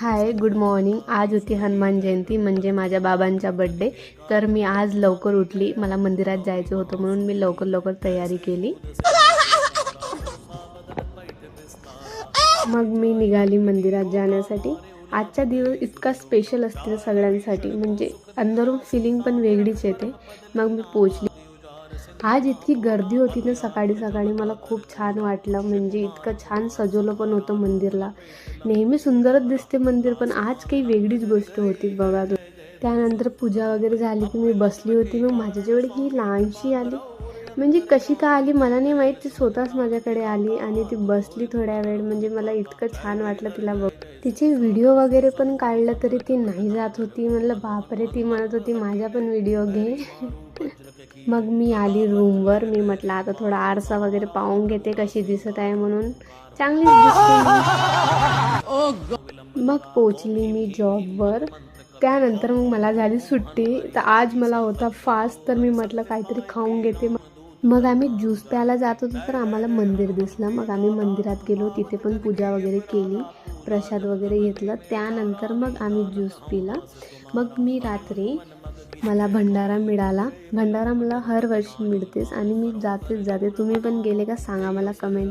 हाय, good morning. आज होती हनुमान जयंती म्हणजे माझ्या बाबांचा बड्डे. तर मी आज लवकर उठली. मला मंदिरात जायचं होतं म्हणून मी लवकर तयारी केली. मग मी निघाली मंदिरात जाण्यासाठी. आजचा दिवस इतका स्पेशल असते सगळ्यांसाठी, म्हणजे अंदरून फिलिंग पण वेगळीच येते. मग मी पोचली. आज इतकी गर्दी होती ना सकाळी सकाळी, मला खूप छान वाटलं. म्हणजे इतकं छान सजवलं पण होतं मंदिरला. नेहमी सुंदरच दिसते मंदिर, पण आज काही वेगळीच गोष्ट होती बघा. त्यानंतर पूजा वगैरे झाली की मी बसली होती. मग माझ्याजवळ ही लहानशी आली, म्हणजे कशी का आली मला नाही माहीत. ती स्वतःच माझ्याकडे आली आणि ती बसली थोड्या वेळ. म्हणजे मला इतकं छान वाटलं तिला बघ. तिचे व्हिडिओ वगैरे पण काढलं तरी ती नाही जात होती. म्हणलं बापरे, ती म्हणत होती माझा पण व्हिडिओ घे. मग मी आली रूमवर. मी म्हटलं आता थोडा आरसा वगैरे पाहून घेते कशी दिसत आहे म्हणून. चांगलीच दिसते. मग पोचली मी जॉबवर. त्यानंतर मग मला झाली सुट्टी. तर आज मला होता फास्ट, तर मी म्हटलं काहीतरी खाऊन घेते. मग आम्ही ज्यूस प्यायला जात होतो तर आम्हाला मंदिर दिसलं. मग आम्ही मंदिरात गेलो, तिथे पण पूजा वगैरे केली, प्रसाद वगैरे घेतलं. त्यानंतर मग आम्ही ज्यूस पिला. मग मी रात्री मला भंडारा मिळाला. भंडारा मला हर वर्षी मिळतेच आणि मी जाते. तुम्ही पण गेले का सांगा मला कमेंट.